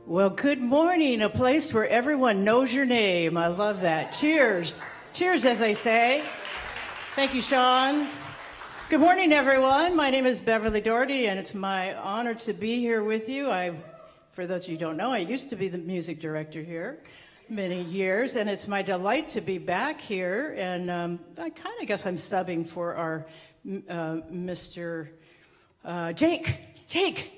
Well, good morning, a place where everyone knows your name. I love that. Cheers. Cheers, as they say. Thank you, Sean. Good morning, everyone. My name is Beverly Doherty, and it's my honor to be here with you. For those of you who don't know, I used to be the music director here many years, and it's my delight to be back here. And I kind of guess I'm subbing for our Mr. Jake.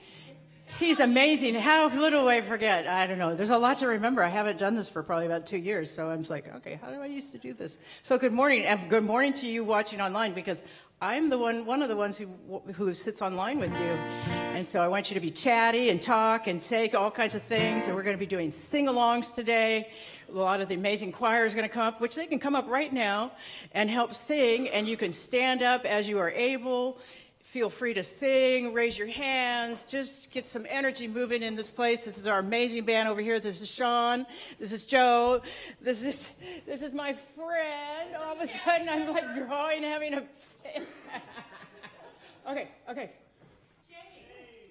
He's amazing. How little I forget. I don't know. There's a lot to remember. I haven't done this for probably about 2 years, so I'm just like, okay, how do I used to do this? So good morning, and good morning to you watching online, because I'm one of the ones who sits online with you. And so I want you to be chatty and talk and take all kinds of things. And we're going to be doing sing-alongs today. A lot of the amazing choir is going to come up, which they can come up right now and help sing. And you can stand up as you are able. feel free to sing, raise your hands, just get some energy moving in this place. This is our amazing band over here. This is Sean. This is Joe. This is my friend. All of a sudden, I'm like drawing, having a... Okay.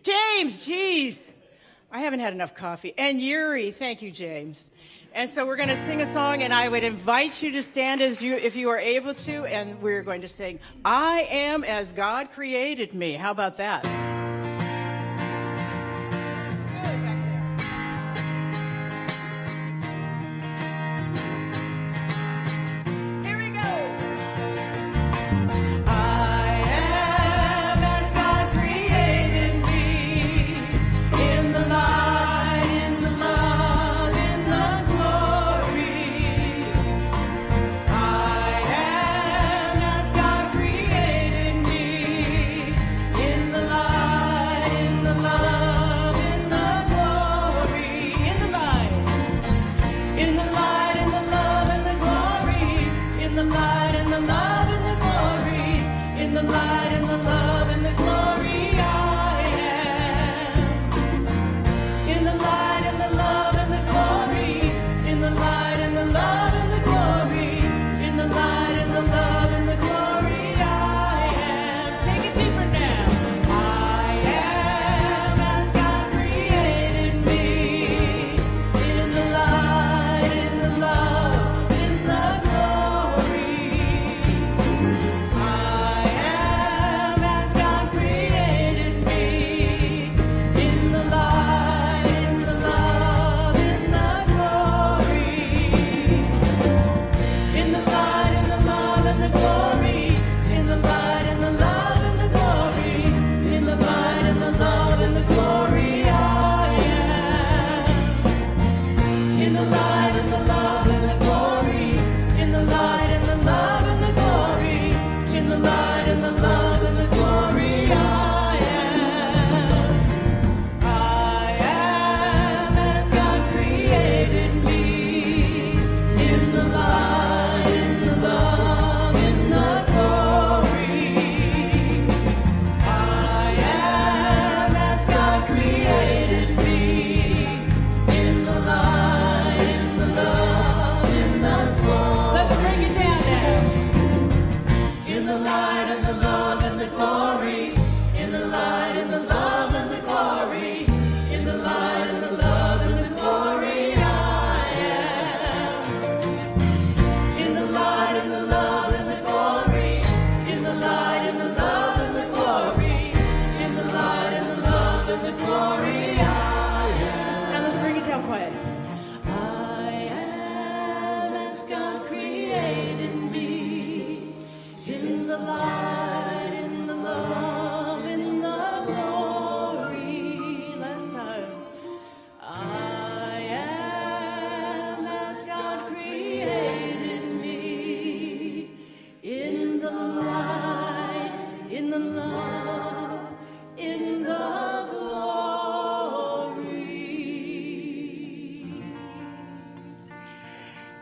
James, geez. I haven't had enough coffee. And Yuri, thank you, James. And so we're going to sing a song, and I would invite you to stand if you are able to, and we're going to sing, I Am As God Created Me. How about that?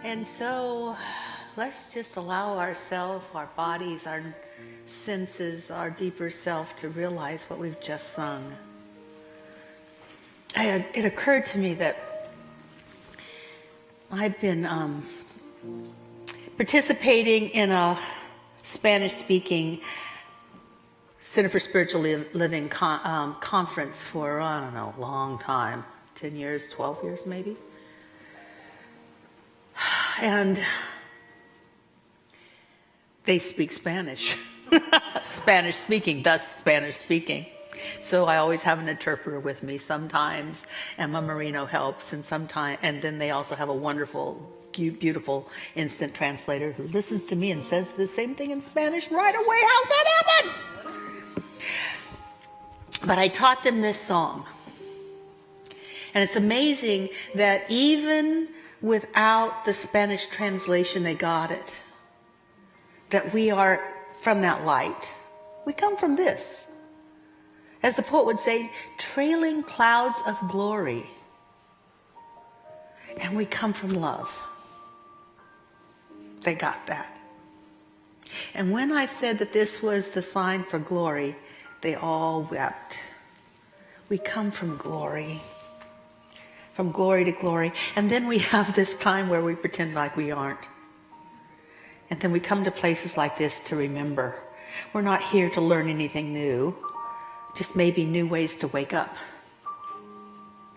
And so let's just allow ourselves, our bodies, our senses, our deeper self to realize what we've just sung. It occurred to me that I've been participating in a Spanish-speaking Center for Spiritual Living conference for, I don't know, a long time, 10 years, 12 years maybe. And they speak Spanish, Spanish speaking, thus Spanish speaking. So I always have an interpreter with me sometimes. Emma Marino helps, and then they also have a wonderful, beautiful instant translator who listens to me and says the same thing in Spanish right away. How's that happen? But I taught them this song. And it's amazing that even without the Spanish translation, they got it. That we are from that light. We come from this. As the poet would say, trailing clouds of glory. And we come from love. They got that. And when I said that this was the sign for glory, they all wept. We come from glory to glory. And then we have this time where we pretend like we aren't. And then we come to places like this to remember. We're not here to learn anything new, just maybe new ways to wake up.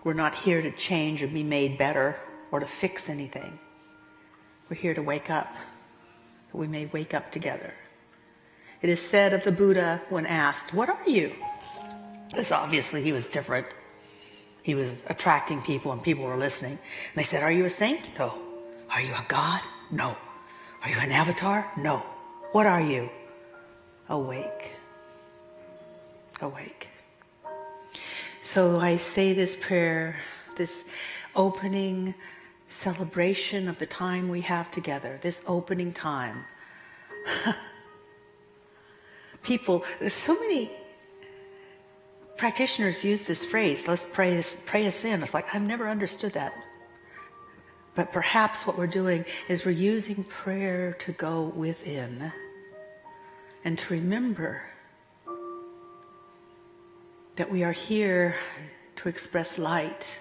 We're not here to change or be made better or to fix anything. We're here to wake up. We may wake up together. It is said of the Buddha when asked, "What are you?" Because obviously he was different. He was attracting people and people were listening. And they said, "Are you a saint?" "No." "Are you a god?" "No." "Are you an avatar?" "No." "What are you?" "Awake." Awake. So I say this prayer, this opening celebration of the time we have together, this opening time. People, so many practitioners use this phrase, let's pray us in. It's like, I've never understood that. But perhaps what we're doing is we're using prayer to go within and to remember that we are here to express light,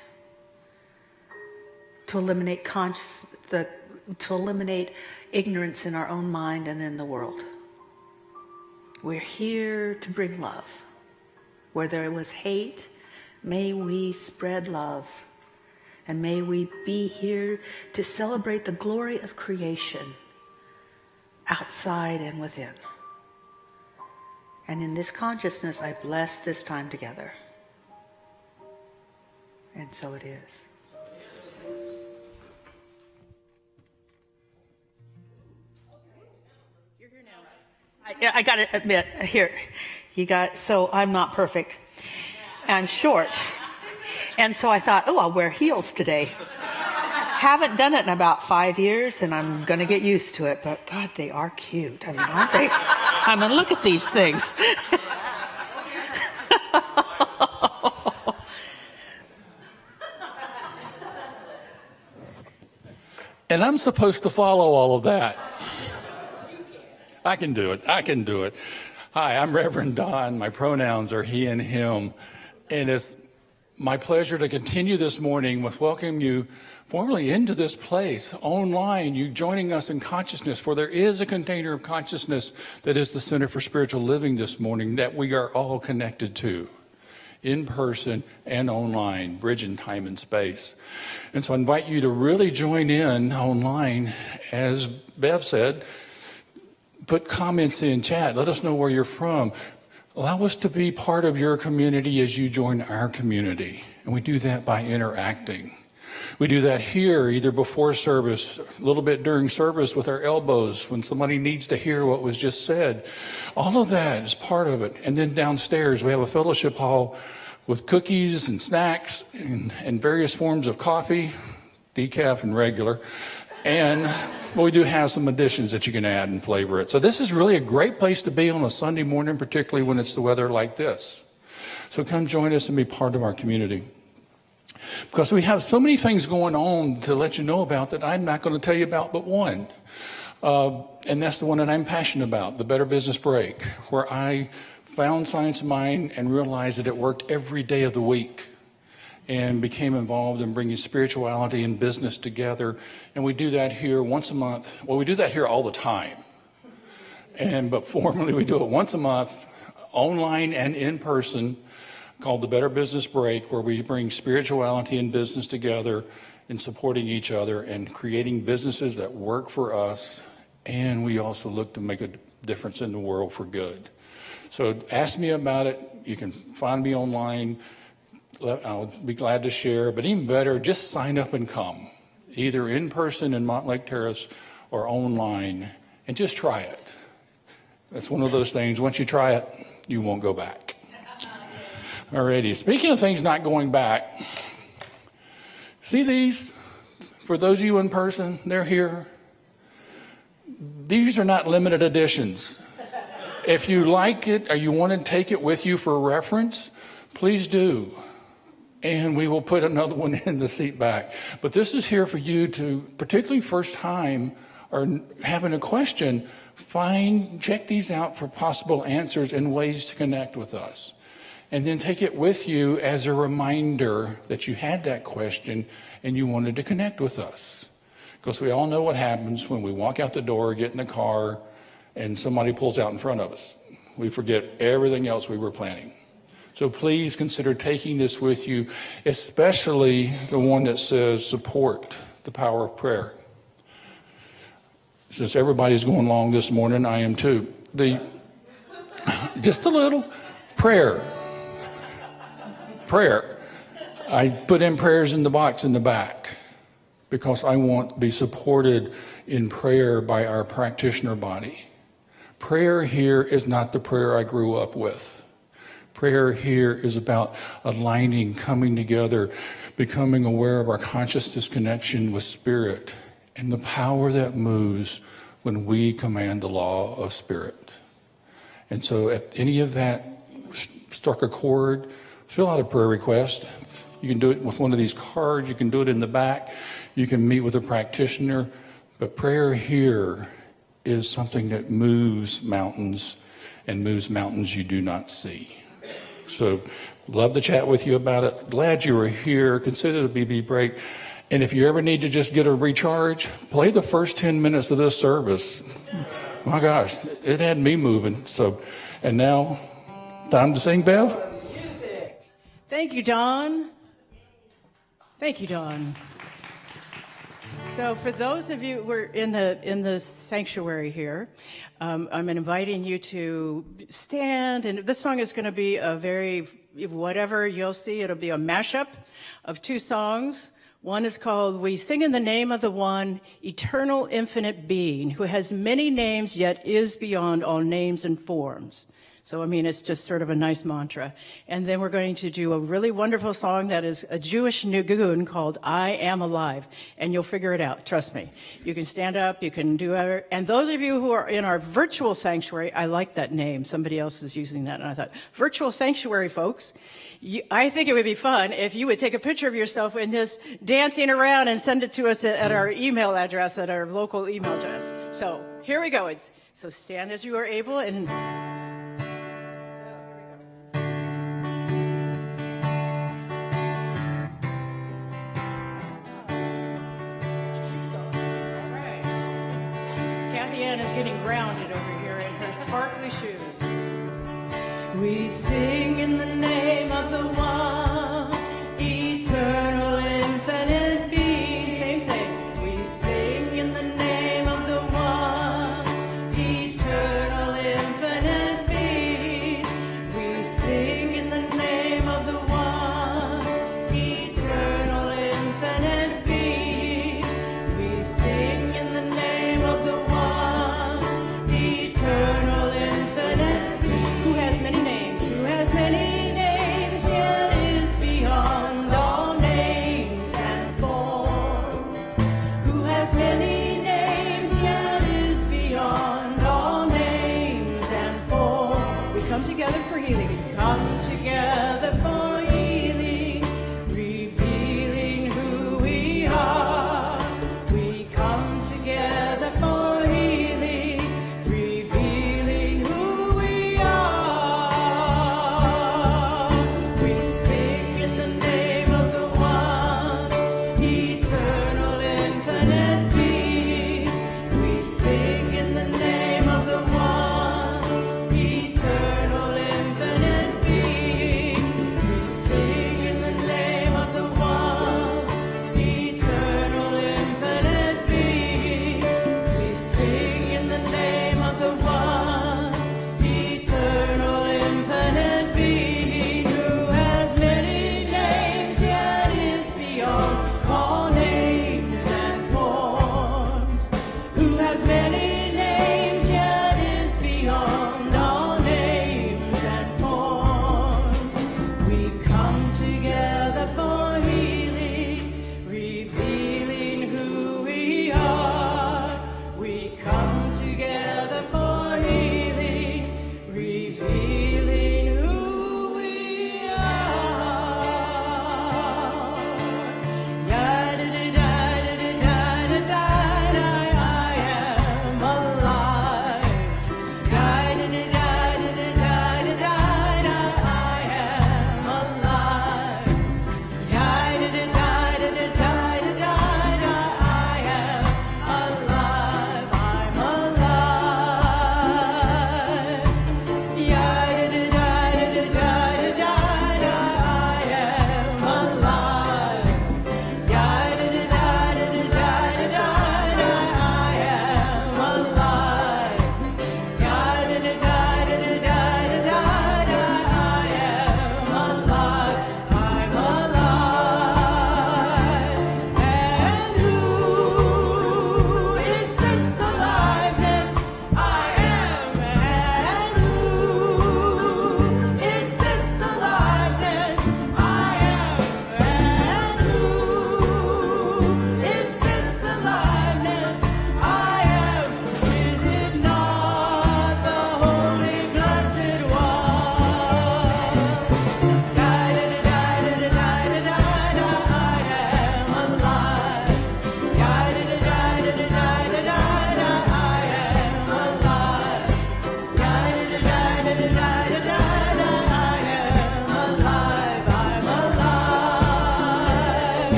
to eliminate to eliminate ignorance in our own mind and in the world. We're here to bring love. Where there was hate, may we spread love. And may we be here to celebrate the glory of creation, outside and within. And in this consciousness, I bless this time together. And so it is. You're here now. I got to admit, here, so I'm not perfect. I'm short. And so I thought, I'll wear heels today. Haven't done it in about 5 years, and I'm going to get used to it. But God, they are cute. I mean, aren't they? I mean, look at these things. And I'm supposed to follow all of that. I can do it. Hi, I'm Reverend Don. My pronouns are he and him. And it's my pleasure to continue this morning with welcoming you formally into this place, online, you joining us in consciousness, for there is a container of consciousness that is the Center for Spiritual Living this morning that we are all connected to, in person and online, bridging time and space. And so I invite you to really join in online. As Bev said, put comments in chat. Let us know where you're from. Allow us to be part of your community as you join our community. And we do that by interacting. We do that here, either before service, a little bit during service with our elbows, when somebody needs to hear what was just said. All of that is part of it. And then downstairs, we have a fellowship hall with cookies and snacks and various forms of coffee, decaf and regular. And we do have some additions that you can add and flavor it. So this is really a great place to be on a Sunday morning, particularly when it's the weather like this. So come join us and be part of our community. Because we have so many things going on to let you know about that I'm not going to tell you about but one. And that's the one that I'm passionate about, the Better Business Break, where I found Science of Mind and realized that it worked every day of the week, and became involved in bringing spirituality and business together. And we do that here once a month. Well, we do that here all the time. But formally, we do it once a month, online and in person, called the Better Business Break, where we bring spirituality and business together in supporting each other and creating businesses that work for us. And we also look to make a difference in the world for good. So ask me about it. You can find me online. I'll be glad to share, but even better, just sign up and come, either in person in Montlake Terrace or online, and just try it. That's one of those things, once you try it, you won't go back. Alrighty, speaking of things not going back, see these? For those of you in person, they're here. These are not limited editions. If you like it or you want to take it with you for reference, please do. And we will put another one in the seat back. But this is here for you to, particularly first time or having a question, check these out for possible answers and ways to connect with us. And then take it with you as a reminder that you had that question and you wanted to connect with us. Because we all know what happens when we walk out the door, get in the car, and somebody pulls out in front of us. We forget everything else we were planning. So please consider taking this with you, especially the one that says support the power of prayer. Since everybody's going long this morning, I am too. Just a little prayer. Prayer. I put in prayers in the box in the back because I want to be supported in prayer by our practitioner body. Prayer here is not the prayer I grew up with. Prayer here is about aligning, coming together, becoming aware of our consciousness connection with Spirit and the power that moves when we command the law of Spirit. And so if any of that struck a chord, fill out a prayer request. You can do it with one of these cards. You can do it in the back. You can meet with a practitioner. But prayer here is something that moves mountains and moves mountains you do not see. So love to chat with you about it. Glad you were here. Consider the BB break. And if you ever need to just get a recharge, play the first 10 minutes of this service. My gosh, it had me moving. So, and now, time to sing, Bev. Thank you, Don. Thank you, Don. So for those of you who are in the sanctuary here, I'm inviting you to stand, and this song is going to be a very, whatever you'll see, it'll be a mashup of two songs. One is called We Sing in the Name of the One, Eternal Infinite Being, who has many names yet is beyond all names and forms. So, I mean, it's just sort of a nice mantra. And then we're going to do a really wonderful song that is a Jewish nigun called I Am Alive. And you'll figure it out, trust me. You can stand up, you can do it. And those of you who are in our virtual sanctuary, I like that name. Somebody else is using that, and I thought, virtual sanctuary, folks. I think it would be fun if you would take a picture of yourself and just dancing around and send it to us at our email address, at our local email address. So here we go. So stand as you are able and... is getting grounded over here in her sparkly shoes. We sing in the name of the one, eternal, infinite being. Same thing. We sing in the name of the one, eternal, infinite being. We sing in the name of the one, eternal, infinite being. We sing in the name of the one, eternal, infinite being, who has many names, yet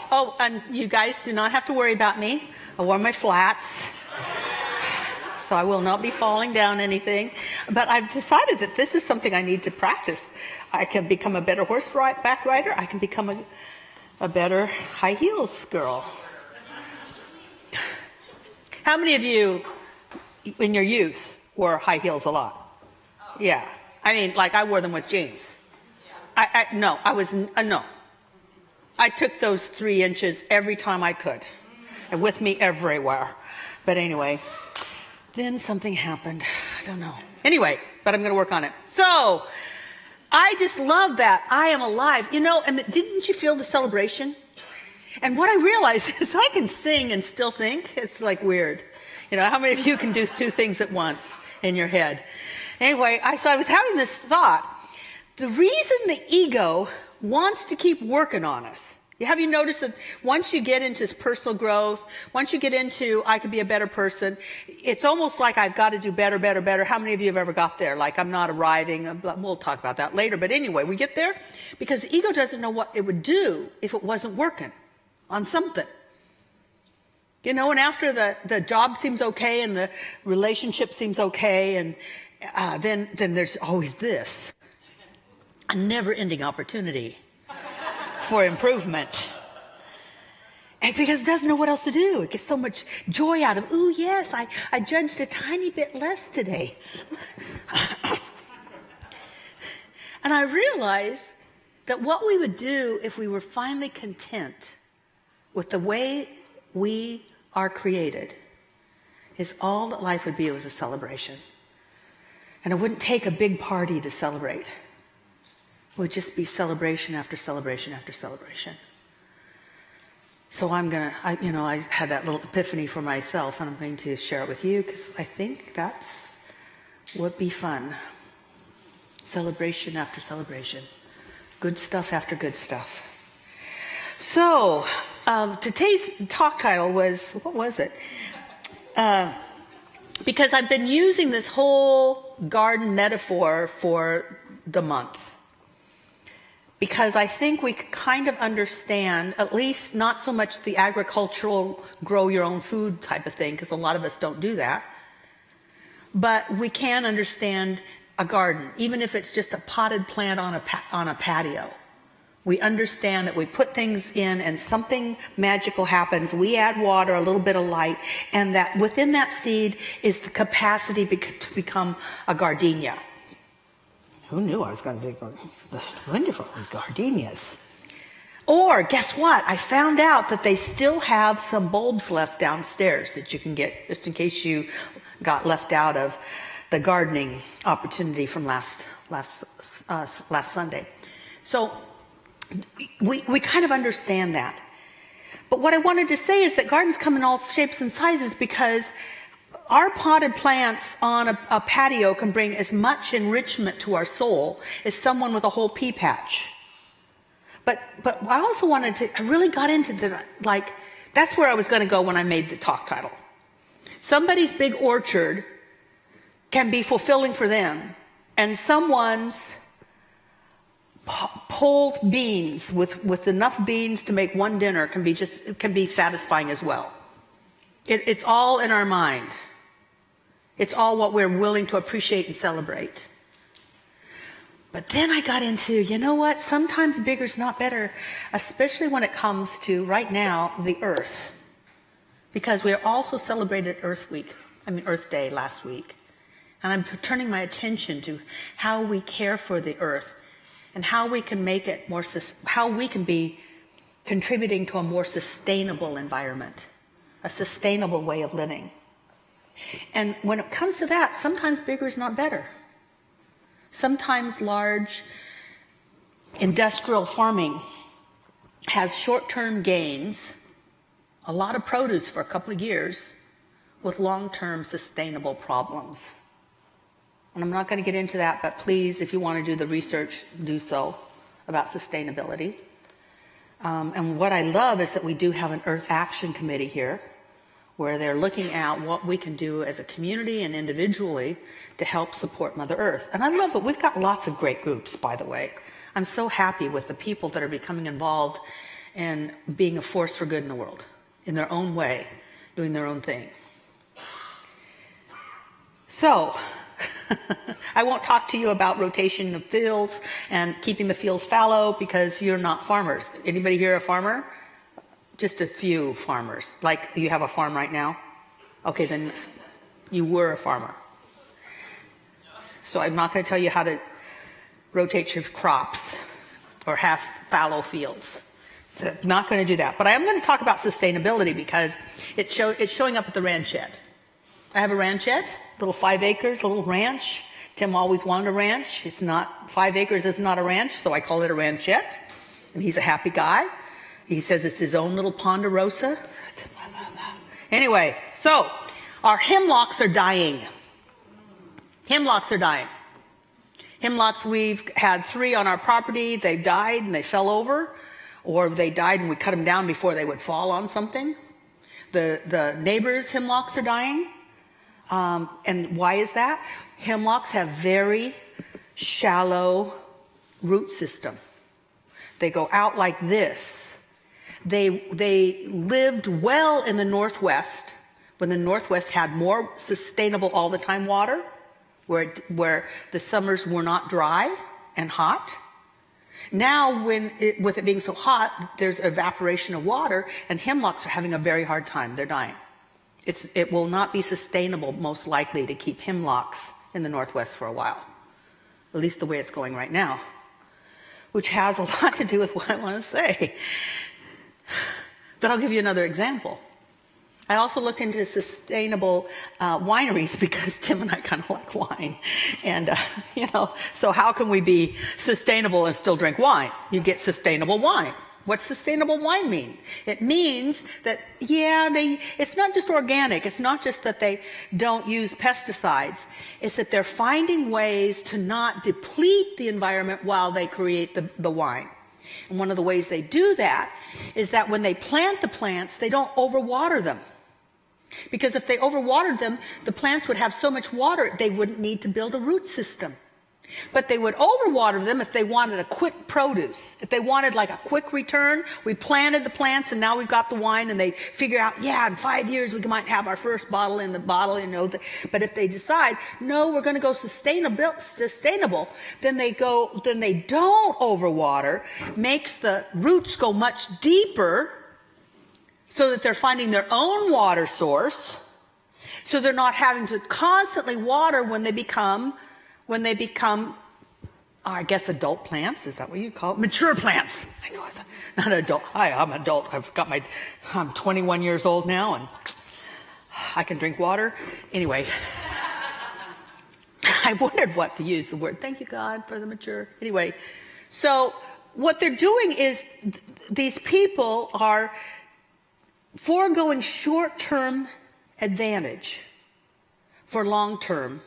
Oh, and you guys do not have to worry about me. I wore my flats, so I will not be falling down anything. But I've decided that this is something I need to practice. I can become a better horseback rider. I can become a better high heels girl. How many of you in your youth wore high heels a lot? Yeah. I mean, like I wore them with jeans. No. I took those 3 inches every time I could, and with me everywhere. But anyway, then something happened. I don't know. Anyway, but I'm going to work on it. So I just love that I am alive. You know, and didn't you feel the celebration? And what I realized is I can sing and still think. It's like weird. You know, how many of you can do 2 things at once in your head? Anyway, so I was having this thought. The reason the ego wants to keep working on us. Have you noticed that once you get into personal growth, once you get into I could be a better person, it's almost like I've got to do better, better, better. How many of you have ever got there? Like I'm not arriving. We'll talk about that later. But anyway, we get there because the ego doesn't know what it would do if it wasn't working on something. You know, and after the job seems okay and the relationship seems okay, and then there's always this. A never-ending opportunity for improvement. And because it doesn't know what else to do. It gets so much joy out of, ooh, yes, I judged a tiny bit less today. And I realized that what we would do if we were finally content with the way we are created is all that life would be was a celebration. And it wouldn't take a big party to celebrate. It would just be celebration after celebration after celebration. So I had that little epiphany for myself, and I'm going to share it with you because I think that's would be fun. Celebration after celebration. Good stuff after good stuff. So today's talk title was, what was it? Because I've been using this whole garden metaphor for the month. Because I think we kind of understand, at least not so much the agricultural grow your own food type of thing, because a lot of us don't do that. But we can understand a garden, even if it's just a potted plant on a patio. We understand that we put things in and something magical happens. We add water, a little bit of light, and that within that seed is the capacity to become a gardenia. Who knew I was going to say wonderful gardenias? Or guess what? I found out that they still have some bulbs left downstairs that you can get, just in case you got left out of the gardening opportunity from last Sunday. So we kind of understand that. But what I wanted to say is that gardens come in all shapes and sizes because our potted plants on a patio can bring as much enrichment to our soul as someone with a whole pea patch. But I also I really got into that's where I was going to go when I made the talk title. Somebody's big orchard can be fulfilling for them, and someone's pulled beans with enough beans to make one dinner can be satisfying as well. It's all in our mind. It's all what we're willing to appreciate and celebrate. But then I got into, you know what? Sometimes bigger's not better, especially when it comes to, right now, the earth. Because we also celebrated Earth Day last week. And I'm turning my attention to how we care for the earth and how we can make it how we can be contributing to a more sustainable environment, a sustainable way of living. And when it comes to that, sometimes bigger is not better. Sometimes large industrial farming has short-term gains, a lot of produce for a couple of years, with long-term sustainable problems. And I'm not going to get into that, but please, if you want to do the research, do so about sustainability. And what I love is that we do have an Earth Action Committee here, where they're looking at what we can do as a community and individually to help support Mother Earth. And I love it. We've got lots of great groups, by the way. I'm so happy with the people that are becoming involved and being a force for good in the world, in their own way, doing their own thing. So, I won't talk to you about rotation of fields and keeping the fields fallow because you're not farmers. Anybody here a farmer? Just a few farmers. Like you have a farm right now? Okay, then you were a farmer. So I'm not going to tell you how to rotate your crops or have fallow fields. So I'm not going to do that. But I am going to talk about sustainability because it's showing up at the ranchette. I have a ranchette, little 5 acres, a little ranch. Tim always wanted a ranch. It's not, 5 acres is not a ranch, so I call it a ranchette. And he's a happy guy. He says it's his own little ponderosa. Anyway, so our hemlocks are dying. Hemlocks are dying. Hemlocks, we've had 3 on our property. They died and they fell over, or they died and we cut them down before they would fall on something. The neighbors' hemlocks are dying. And why is that? Hemlocks have very shallow root system. They go out like this. They lived well in the Northwest when the Northwest had more sustainable all the time water, where the summers were not dry and hot. Now, with it being so hot, there's evaporation of water, and hemlocks are having a very hard time. They're dying. It will not be sustainable, most likely, to keep hemlocks in the Northwest for a while, at least the way it's going right now, which has a lot to do with what I want to say. But I'll give you another example. I also looked into sustainable wineries because Tim and I kind of like wine. And, so how can we be sustainable and still drink wine? You get sustainable wine. What's sustainable wine mean? It means that, it's not just organic. It's not just that they don't use pesticides. It's that they're finding ways to not deplete the environment while they create the wine. And one of the ways they do that is that when they plant the plants, they don't overwater them. Because if they overwatered them, the plants would have so much water, they wouldn't need to build a root system. But they would overwater them if they wanted a quick produce. If they wanted like a quick return, we planted the plants and now we've got the wine, and they figure out, in 5 years we might have our first bottle in the bottle, But if they decide, no, we're going to go sustainable, then they don't overwater, makes the roots go much deeper so that they're finding their own water source, so they're not having to constantly water when they become, I guess, adult plants. Is that what you call it? Mature plants. I know it's not adult. Hi, I'm adult. I'm 21 years old now, and I can drink water. Anyway, I wondered what to use the word. Thank you, God, for the mature. Anyway, so what they're doing is these people are foregoing short-term advantage for long-term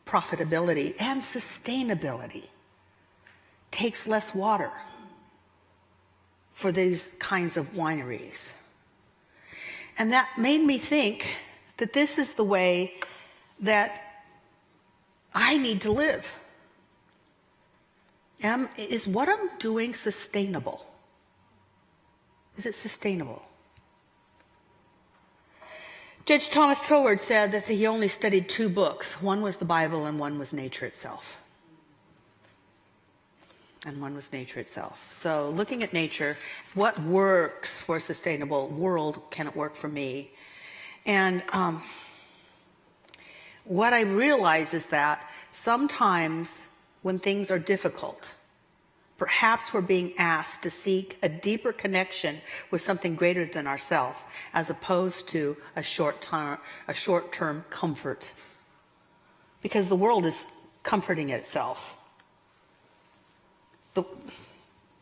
profitability and sustainability. Takes less water for these kinds of wineries. And that made me think that this is the way that I need to live. Is what I'm doing sustainable? Is it sustainable? Judge Thomas Troward said that he only studied 2 books. One was the Bible and one was nature itself. So looking at nature, what works for a sustainable world can it work for me? And what I realize is that sometimes when things are difficult, perhaps we're being asked to seek a deeper connection with something greater than ourselves, as opposed to a short-term comfort. Because the world is comforting itself.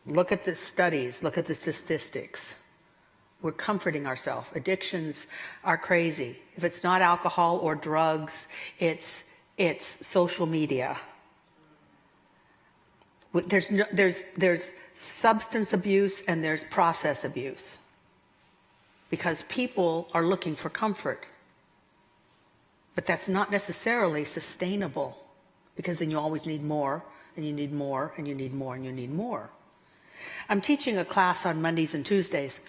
Look at the studies, look at the statistics. We're comforting ourselves. Addictions are crazy. If it's not alcohol or drugs, it's social media. There's substance abuse and there's process abuse, because people are looking for comfort. But that's not necessarily sustainable, because then you always need more, and you need more, and you need more, and you need more. I'm teaching a class on Mondays and Tuesdays.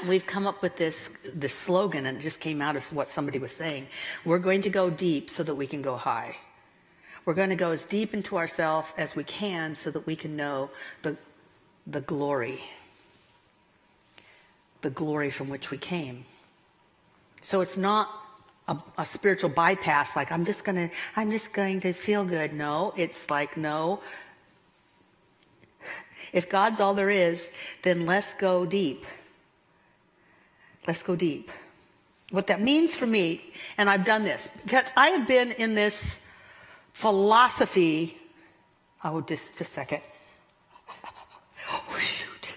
We've come up with this slogan, and it just came out of what somebody was saying. We're going to go deep so that we can go high. We're going to go as deep into ourselves as we can so that we can know the glory from which we came. So it's not a spiritual bypass, like I'm just going to feel good. No, it's like, no. If God's all there is, then let's go deep. Let's go deep. What that means for me, and I've done this, because I have been in this philosophy. Oh, just a second. Oh, shoot.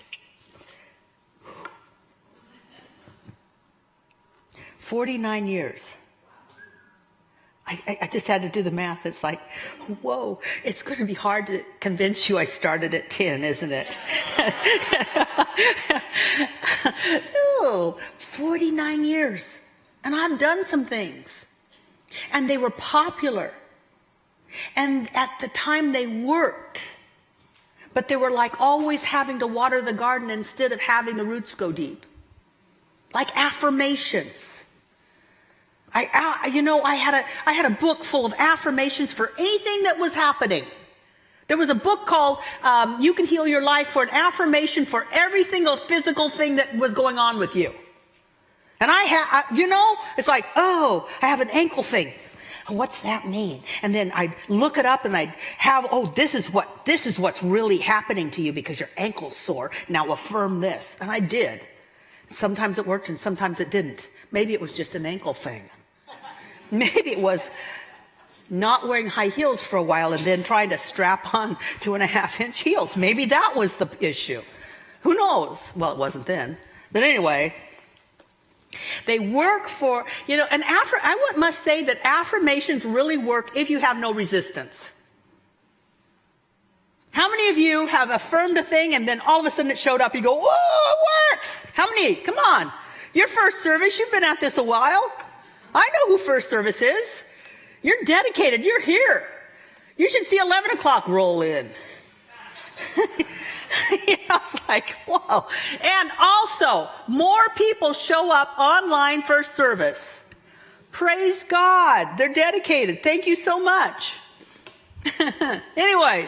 49 years. I just had to do the math. It's like, whoa, it's going to be hard to convince you I started at 10, isn't it? Ooh, 49 years. And I've done some things. And they were popular. And at the time they worked. But they were like always having to water the garden instead of having the roots go deep. Like affirmations. I had a book full of affirmations for anything that was happening. There was a book called You Can Heal Your Life, for an affirmation for every single physical thing that was going on with you. And it's like, oh, I have an ankle thing. What's that mean? And then I'd look it up and I'd have, this is what's really happening to you because your ankle's sore. Now affirm this. And I did. Sometimes it worked and sometimes it didn't. Maybe it was just an ankle thing. Maybe it was not wearing high heels for a while and then trying to strap on 2.5-inch heels. Maybe that was the issue. Who knows? Well, it wasn't then. But anyway, they work for, and I must say that affirmations really work if you have no resistance. How many of you have affirmed a thing and then all of a sudden it showed up? You go, whoa, it works! How many? Come on. Your first service, you've been at this a while. I know who first service is. You're dedicated. You're here. You should see 11 o'clock roll in. It's like, whoa. And also, more people show up online first service. Praise God. They're dedicated. Thank you so much. Anyway,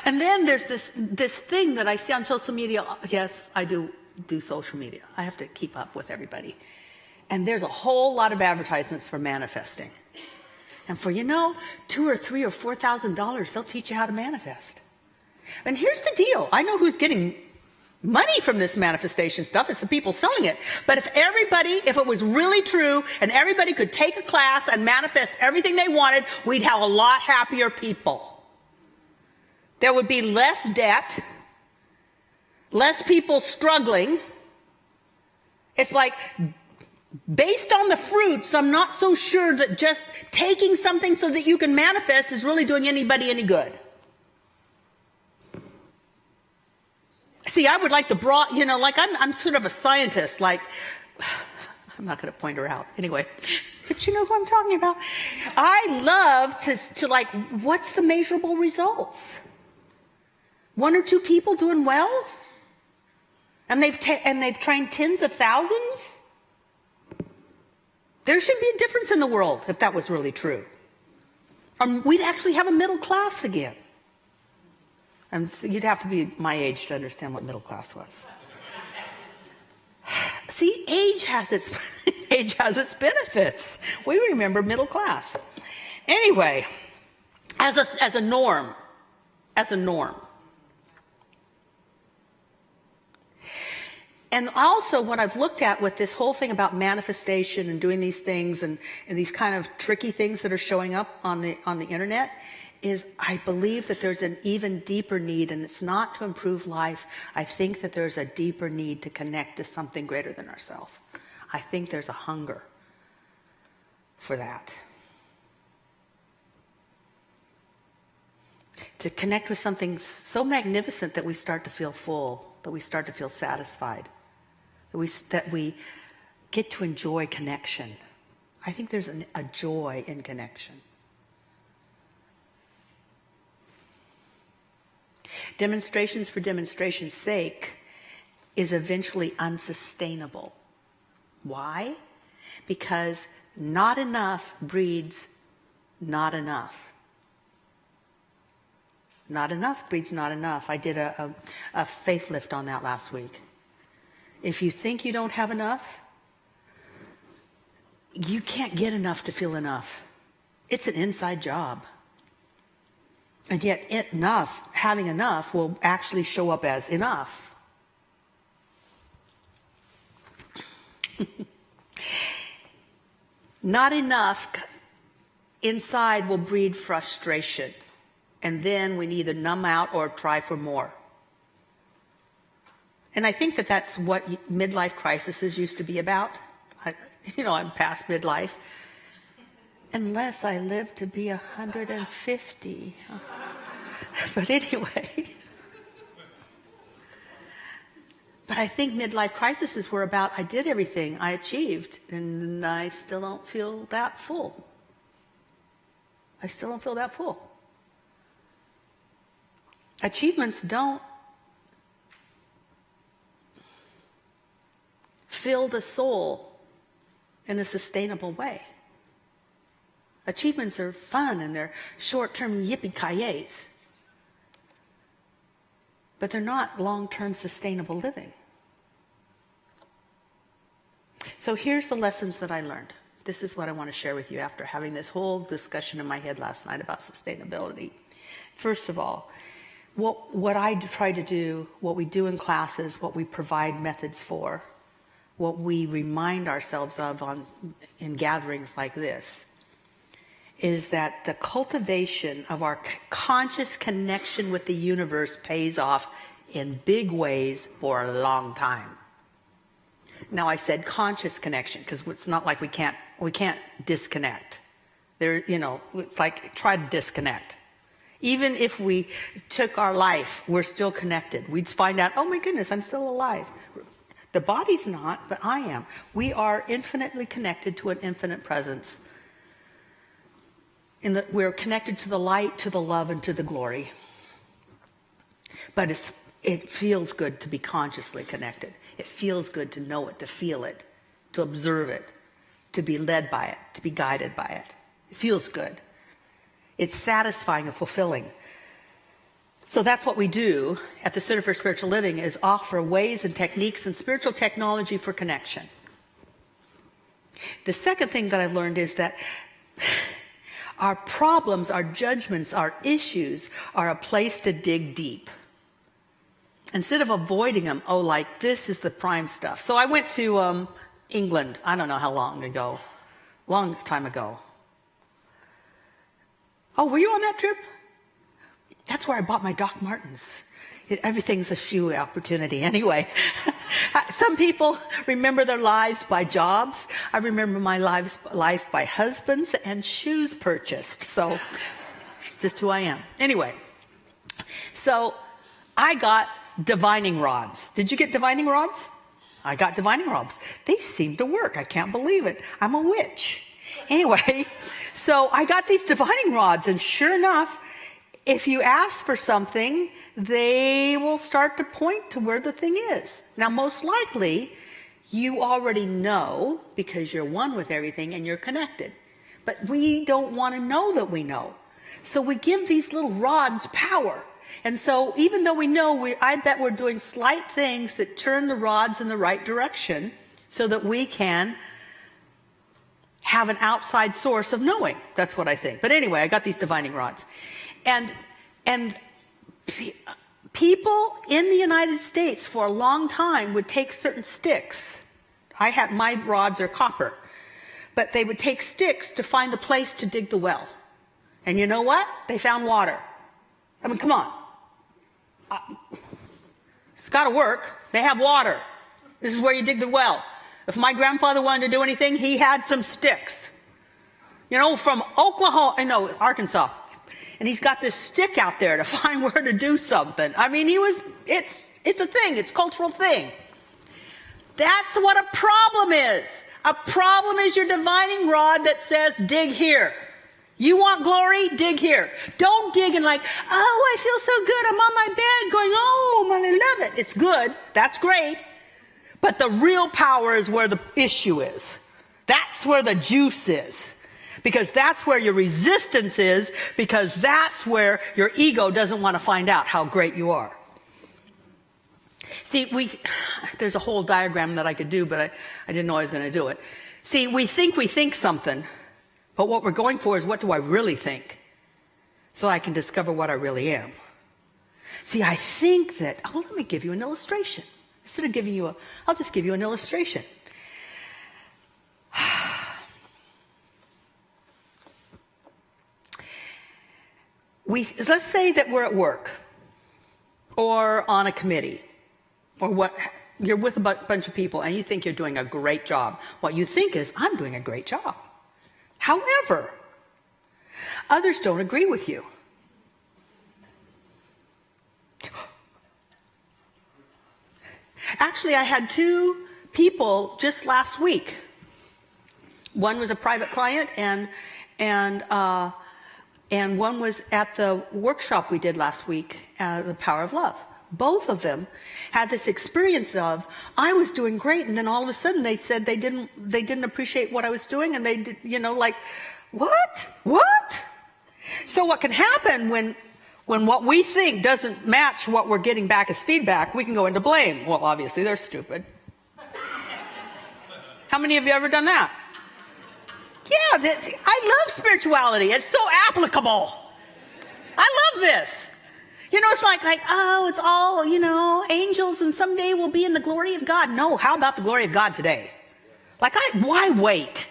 and then there's this thing that I see on social media. Yes, I do social media. I have to keep up with everybody. And there's a whole lot of advertisements for manifesting. And for, $2,000 or $3,000 or $4,000, they'll teach you how to manifest. And here's the deal. I know who's getting money from this manifestation stuff. It's the people selling it. But if it was really true and everybody could take a class and manifest everything they wanted, we'd have a lot happier people. There would be less debt, less people struggling. It's like, based on the fruits, I'm not so sure that just taking something so that you can manifest is really doing anybody any good. See, I would like I'm sort of a scientist, I'm not going to point her out. Anyway, but you know who I'm talking about. I love to what's the measurable results? 1 or 2 people doing well? And they've trained tens of thousands? There should be a difference in the world if that was really true. We'd actually have a middle class again. And you'd have to be my age to understand what middle class was. See, age has its benefits. We remember middle class. Anyway, as a norm. And also what I've looked at with this whole thing about manifestation and doing these things and these kind of tricky things that are showing up on the internet is I believe that there's an even deeper need, and it's not to improve life. I think that there's a deeper need to connect to something greater than ourselves. I think there's a hunger for that. To connect with something so magnificent that we start to feel full, that we start to feel satisfied, that we get to enjoy connection. I think there's a joy in connection. Demonstrations for demonstration's sake is eventually unsustainable. Why? Because not enough breeds not enough. Not enough breeds not enough. I did a faith lift on that last week. If you think you don't have enough, you can't get enough to feel enough. It's an inside job. And yet having enough will actually show up as enough. Not enough inside will breed frustration. And then we either numb out or try for more. And I think that that's what midlife crises used to be about. I'm past midlife. Unless I live to be 150. But anyway. But I think midlife crises were about, I did everything, I achieved, and I still don't feel that full. I still don't feel that full. Achievements don't fill the soul in a sustainable way. Achievements are fun and they're short-term yippee-ki-yays. But they're not long-term sustainable living. So here's the lessons that I learned. This is what I want to share with you after having this whole discussion in my head last night about sustainability. First of all, what I try to do, what we do in classes, what we provide methods for, what we remind ourselves of in gatherings like this, is that the cultivation of our conscious connection with the universe pays off in big ways for a long time. Now I said conscious connection because it's not like we can't disconnect. It's like try to disconnect. Even if we took our life, we're still connected. We'd find out, oh my goodness, I'm still alive. The body's not, but I am. We are infinitely connected to an infinite presence. We're connected to the light, to the love, and to the glory. But it feels good to be consciously connected. It feels good to know it, to feel it, to observe it, to be led by it, to be guided by it. It feels good. It's satisfying and fulfilling. So that's what we do at the Center for Spiritual Living, is offer ways and techniques and spiritual technology for connection. The second thing that I've learned is that our problems, our judgments, our issues are a place to dig deep. Instead of avoiding them, like this is the prime stuff. So I went to England, I don't know how long ago, long time ago. Oh, were you on that trip? That's where I bought my Doc Martens. Everything's a shoe opportunity. Anyway, some people remember their lives by jobs. I remember my life by husbands and shoes purchased. So it's just who I am. Anyway, so I got divining rods. Did you get divining rods? I got divining rods. They seem to work. I can't believe it. I'm a witch. Anyway, so I got these divining rods, and sure enough, if you ask for something, they will start to point to where the thing is. Now, most likely, you already know because you're one with everything and you're connected. But we don't want to know that we know. So we give these little rods power. And so even though we know, I bet we're doing slight things that turn the rods in the right direction so that we can have an outside source of knowing. That's what I think. But anyway, I got these divining rods. And people in the United States for a long time would take certain sticks. My rods are copper. But they would take sticks to find the place to dig the well. And you know what? They found water. I mean, come on. It's got to work. They have water. This is where you dig the well. If my grandfather wanted to do anything, he had some sticks. From Arkansas. And he's got this stick out there to find where to do something. I mean, it's a thing. It's a cultural thing. That's what a problem is. A problem is your divining rod that says, dig here. You want glory? Dig here. Don't dig in like, oh, I feel so good. I'm on my bed going, oh, I love it. It's good. That's great. But the real power is where the issue is. That's where the juice is. Because that's where your resistance is. Because that's where your ego doesn't want to find out how great you are. See, there's a whole diagram that I could do, but I didn't know I was going to do it. See, we think something. But what we're going for is, what do I really think? So I can discover what I really am. See, I think that, let me give you an illustration. Instead of giving you I'll just give you an illustration. Let's say that we're at work or on a committee or what, you're with a bunch of people and you think you're doing a great job. What you think is, I'm doing a great job. However, others don't agree with you. Actually, I had 2 people just last week. One was a private client, and one was at the workshop we did last week, The Power of Love. Both of them had this experience of, I was doing great, and then all of a sudden they said they didn't appreciate what I was doing, and they did, like, what? So what can happen when what we think doesn't match what we're getting back as feedback, we can go into blame. Well, obviously they're stupid. How many of you ever done that? Yeah, I love spirituality. It's so applicable. I love this. It's like, it's all, angels and someday we'll be in the glory of God. No, how about the glory of God today? Why wait?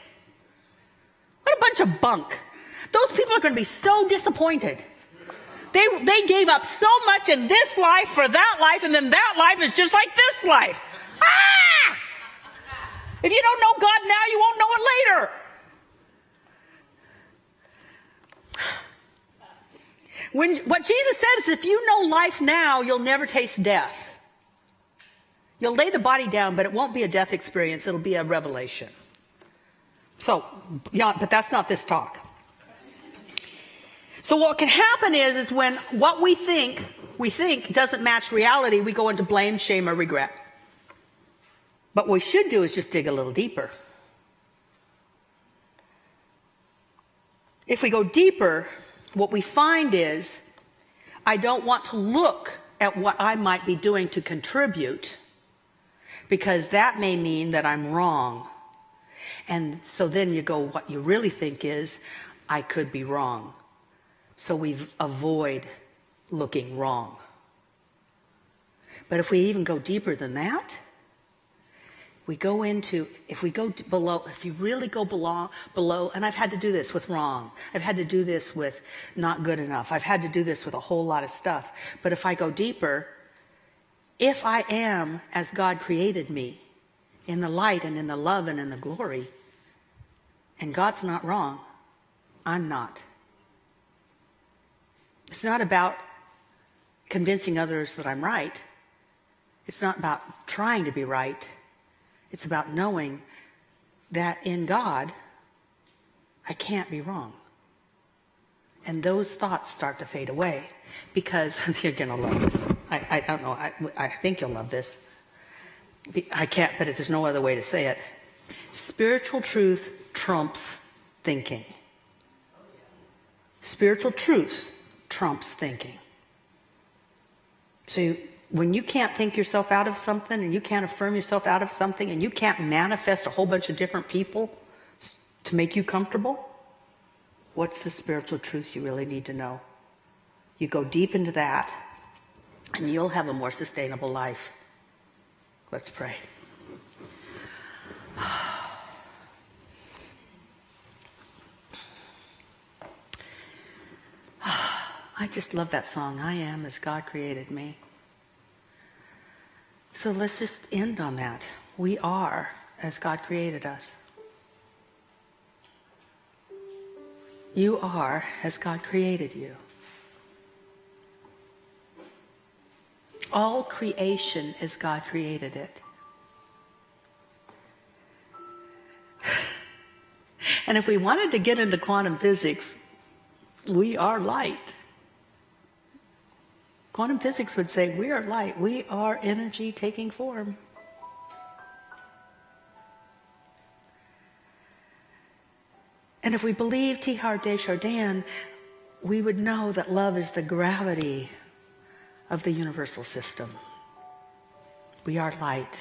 What a bunch of bunk. Those people are going to be so disappointed. They gave up so much in this life for that life, and then that life is just like this life. Ah! If you don't know God now, you won't know it later. What Jesus says is, if you know life now, you'll never taste death. You'll lay the body down, but it won't be a death experience. It'll be a revelation. So, yeah, but that's not this talk. So what can happen is when what we think doesn't match reality, we go into blame, shame, or regret. But what we should do is just dig a little deeper. If we go deeper, what we find is, I don't want to look at what I might be doing to contribute, because that may mean that I'm wrong. And so then you go, what you really think is, I could be wrong. So we avoid looking wrong. But if we even go deeper than that, if you really go below, and I've had to do this with wrong. I've had to do this with not good enough. I've had to do this with a whole lot of stuff. But if I go deeper, if I am as God created me, in the light and in the love and in the glory, and God's not wrong, I'm not. It's not about convincing others that I'm right. It's not about trying to be right. It's about knowing that in God, I can't be wrong. And those thoughts start to fade away, because you're going to love this. I don't know. I think you'll love this. I can't, but there's no other way to say it. Spiritual truth trumps thinking. Spiritual truth trumps thinking. So when you can't think yourself out of something, and you can't affirm yourself out of something, and you can't manifest a whole bunch of different people to make you comfortable, what's the spiritual truth you really need to know? You go deep into that, and you'll have a more sustainable life. Let's pray. I just love that song, I am as God created me. So let's just end on that. We are as God created us. You are as God created you. All creation as God created it. And if we wanted to get into quantum physics, We are light. Quantum physics would say we are light. We are energy taking form. And if we believe Teilhard de Chardin, we would know that love is the gravity of the universal system. We are light.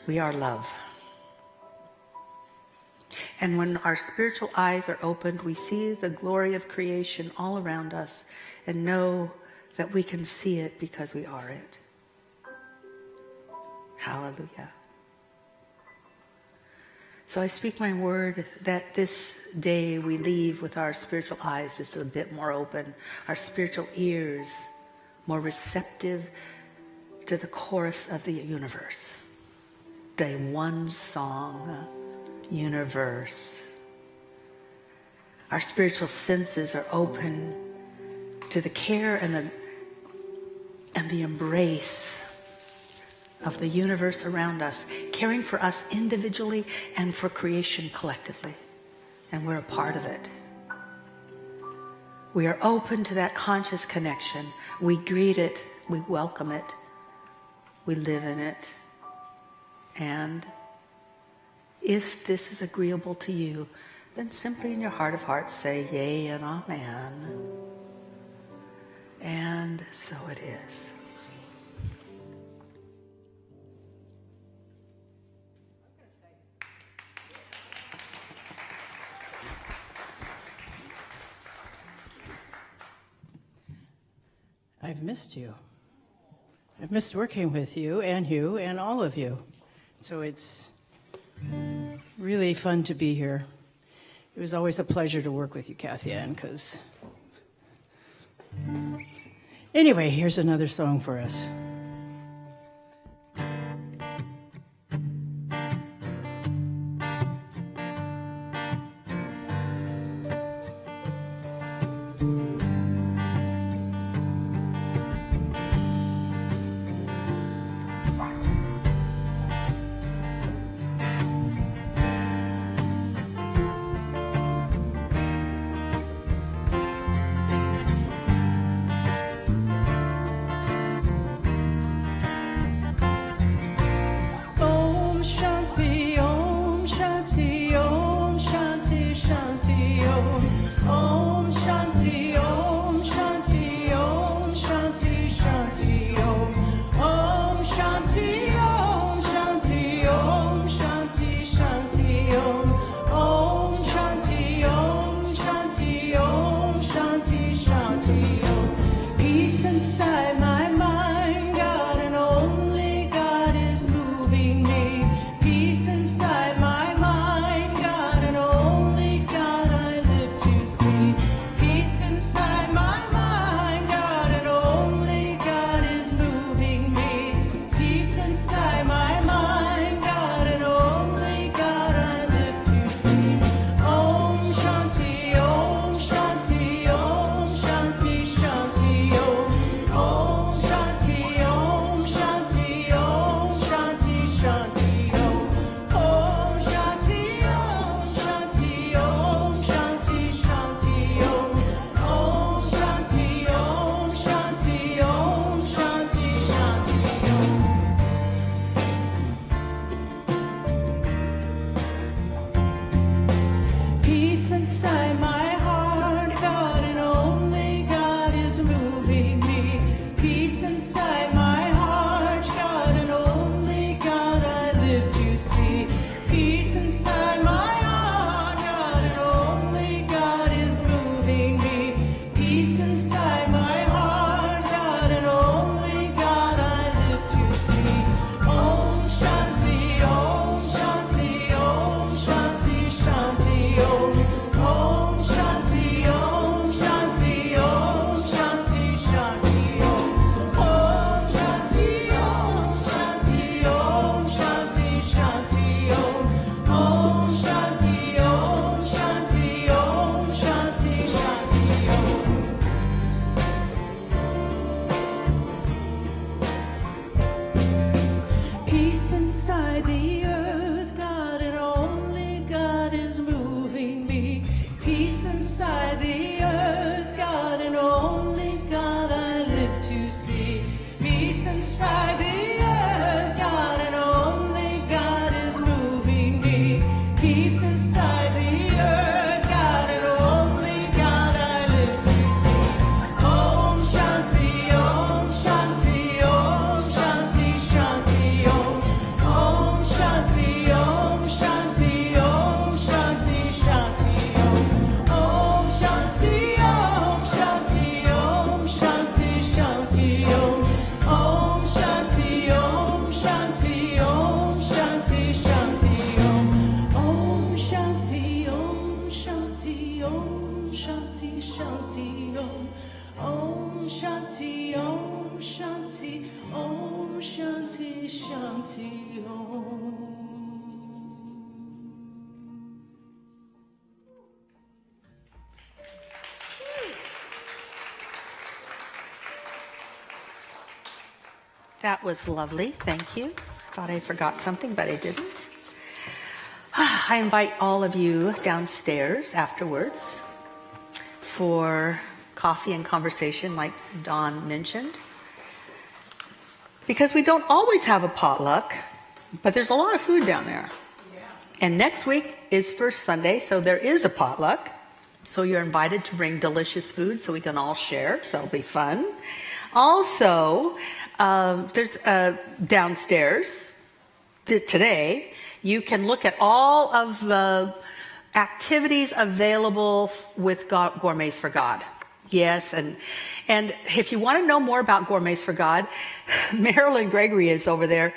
We are love. And when our spiritual eyes are opened, we see the glory of creation all around us and know that we can see it because we are it. Hallelujah. So I speak my word that this day we leave with our spiritual eyes just a bit more open, our spiritual ears more receptive to the chorus of the universe. The one song universe. Our spiritual senses are open to the care and the embrace of the universe around us, caring for us individually and for creation collectively. And we're a part of it. We are open to that conscious connection. We greet it, we welcome it, we live in it. And if this is agreeable to you, then simply in your heart of hearts say yea and amen. And so it is. I've missed you. I've missed working with you and all of you. So it's really fun to be here. It was always a pleasure to work with you, Kathy Ann, because... Anyway, here's another song for us. That was lovely. Thank you. Thought I forgot something, but I didn't. I invite all of you downstairs afterwards for coffee and conversation, like Dawn mentioned. Because we don't always have a potluck, but there's a lot of food down there. And next week is First Sunday, so there is a potluck. So you're invited to bring delicious food so we can all share. That'll be fun. Also, there's downstairs today, you can look at all of the activities available with Gourmets for God. Yes, and if you want to know more about Gourmets for God, Marilyn Gregory is over there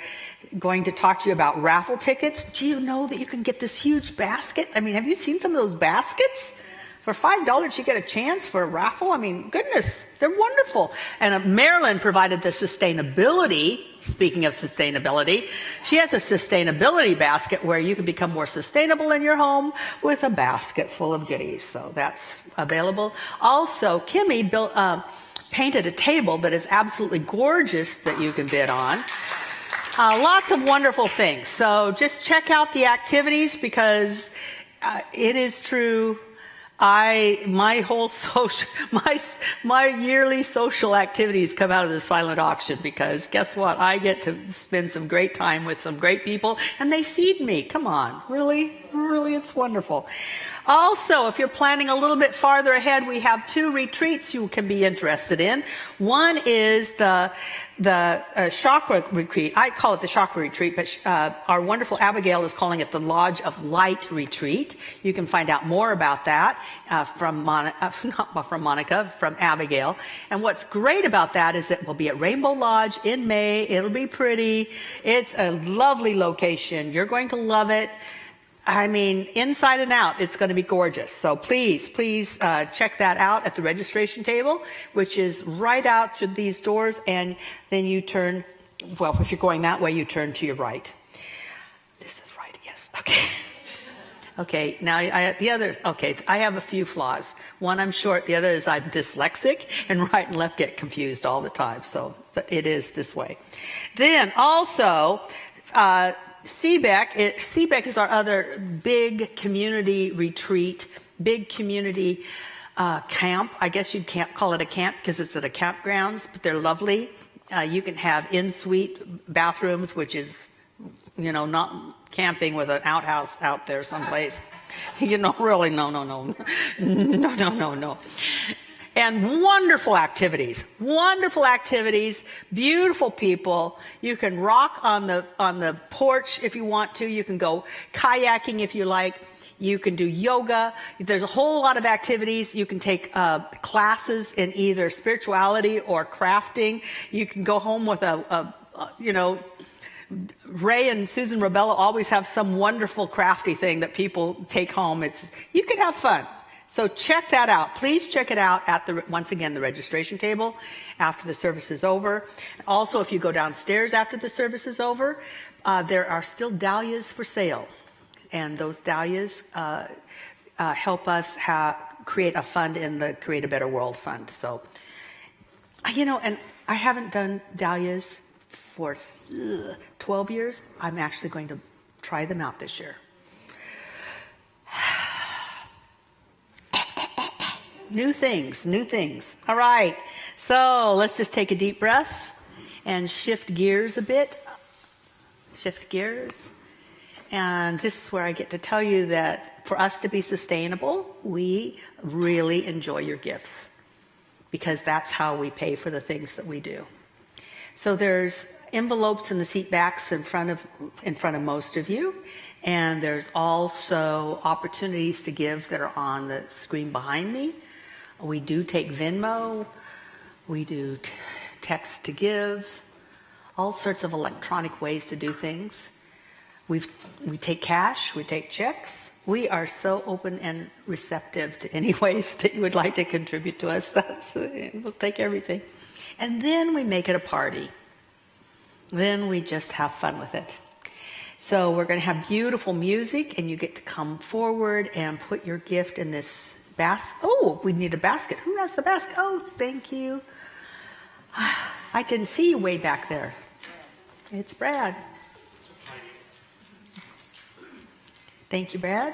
going to talk to you about raffle tickets. Do you know that you can get this huge basket? I mean, have you seen some of those baskets? For $5, you get a chance for a raffle. I mean, goodness, they're wonderful. And Marilyn provided the sustainability. Speaking of sustainability, she has a sustainability basket where you can become more sustainable in your home with a basket full of goodies. So that's available. Also, Kimmy painted a table that is absolutely gorgeous that you can bid on. Lots of wonderful things. So just check out the activities because it is true. My yearly social activities come out of the silent auction because guess what? I get to spend some great time with some great people and they feed me. Come on. Really? Really, it's wonderful. Also, if you're planning a little bit farther ahead, we have 2 retreats you can be interested in. One is the chakra retreat. I call it the chakra retreat, but our wonderful Abigail is calling it the Lodge of Light retreat. You can find out more about that from Abigail. And what's great about that is that we'll be at Rainbow Lodge in May. It'll be pretty. It's a lovely location. You're going to love it. I mean, inside and out, it's going to be gorgeous. So please check that out at the registration table, which is right out to these doors. And then you turn, well, if you're going that way, you turn to your right. This is right, yes. Okay. Okay, now I have a few flaws. One, I'm short. The other is I'm dyslexic, and right and left get confused all the time. So but it is this way. Then also, CBEC is our other big community retreat, big community camp. I guess you can't call it a camp because it's at a campgrounds, but they're lovely. You can have in-suite bathrooms, which is, not camping with an outhouse out there someplace. Really, no. And wonderful activities, beautiful people. You can rock on the porch if you want to. You can go kayaking if you like. You can do yoga. There's a whole lot of activities. You can take classes in either spirituality or crafting. You can go home with Ray and Susan Rabella always have some wonderful crafty thing that people take home. You can have fun. So check that out. Please check it out at once again, the registration table after the service is over. Also, if you go downstairs after the service is over, there are still dahlias for sale. And those dahlias help us create a fund in the Create a Better World Fund. So, and I haven't done dahlias for 12 years. I'm actually going to try them out this year. New things. All right. So let's just take a deep breath and shift gears a bit. And this is where I get to tell you that for us to be sustainable, we really enjoy your gifts because that's how we pay for the things that we do. So there's envelopes in the seat backs in front of most of you. And there's also opportunities to give that are on the screen behind me. We do take Venmo, we do text to give, all sorts of electronic ways to do things. We take cash, we take checks. We are so open and receptive to any ways that you would like to contribute to us. We'll take everything. And then we make it a party. Then we just have fun with it. So we're going to have beautiful music, and you get to come forward and put your gift in this basket. Oh, we need a basket. Who has the basket? Oh, thank you. I didn't see you way back there. It's Brad. Thank you, Brad.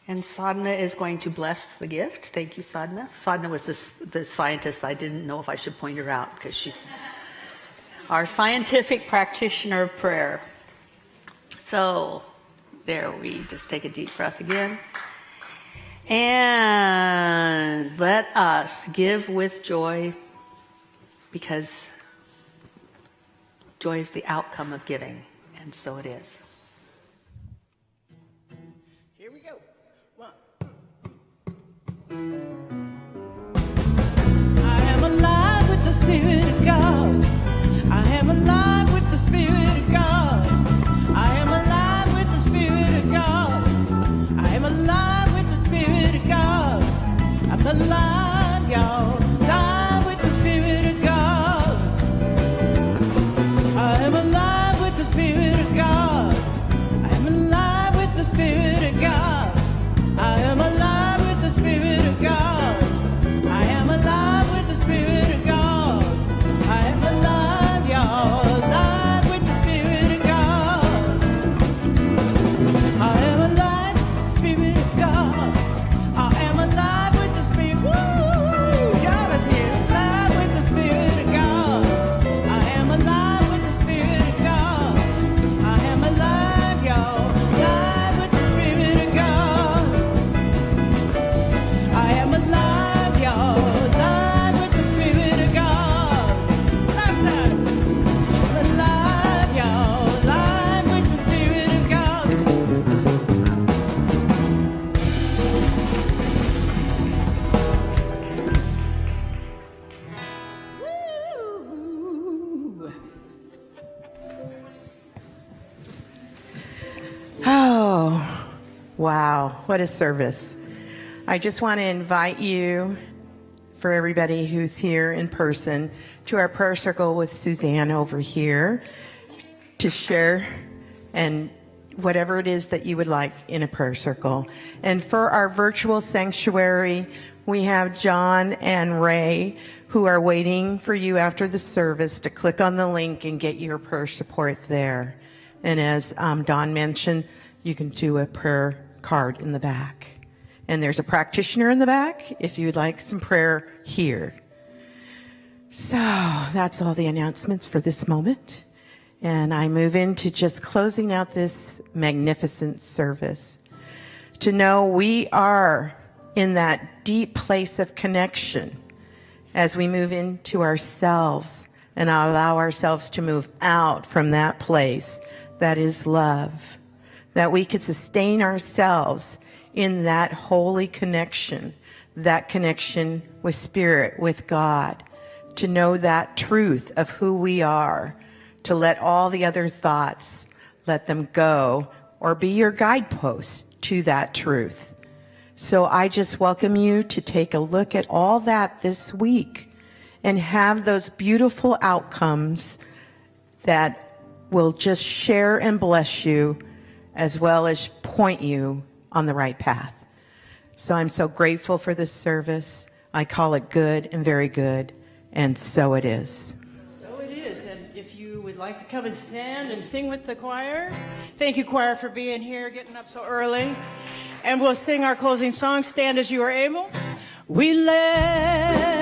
And Sadhana is going to bless the gift. Thank you, Sadhana. Sadhana was the scientist. I didn't know if I should point her out because she's our scientific practitioner of prayer. So there we just take a deep breath again. And let us give with joy, because joy is the outcome of giving, and so it is. Here we go. One. I am alive with the Spirit of God. I am alive with the Spirit of God. I am alive with the Spirit of God. I am alive with the Spirit of God. I'm alive, y'all. Alive with the Spirit of God. I am alive with the Spirit of God. I am alive with the Spirit of God. I am alive with the Spirit of God. I am alive with the Spirit of God. I am alive, y'all. Alive with the Spirit of God. I am alive with the Spirit of God. I am alive with the Spirit. Woo! God is here. Alive with the Spirit of God. I am alive with the Spirit of God. I am alive, y'all. Alive with the Spirit of God. I am alive, y'all. Alive with the Spirit of God. Last time. I'm alive, y'all. Alive with the Spirit of God. Woo! Oh, wow. What a service. I just want to invite you, for everybody who's here in person, to our prayer circle with Suzanne over here to share and whatever it is that you would like in a prayer circle. And for our virtual sanctuary, we have John and Ray who are waiting for you after the service to click on the link and get your prayer support there. And as Don mentioned, you can do a prayer card in the back. And there's a practitioner in the back if you'd like some prayer here. So that's all the announcements for this moment. And I move into just closing out this magnificent service. To know we are in that deep place of connection as we move into ourselves and allow ourselves to move out from that place that is love. That we could sustain ourselves in that holy connection, that connection with Spirit, with God, to know that truth of who we are, to let all the other thoughts, let them go, or be your guidepost to that truth. So I just welcome you to take a look at all that this week and have those beautiful outcomes that will just share and bless you as well as point you on the right path. So I'm so grateful for this service. I call it good and very good, and so it is. So it is. And if you would like to come and stand and sing with the choir, thank you, choir, for being here, getting up so early. And we'll sing our closing song, Stand As You Are Able. We let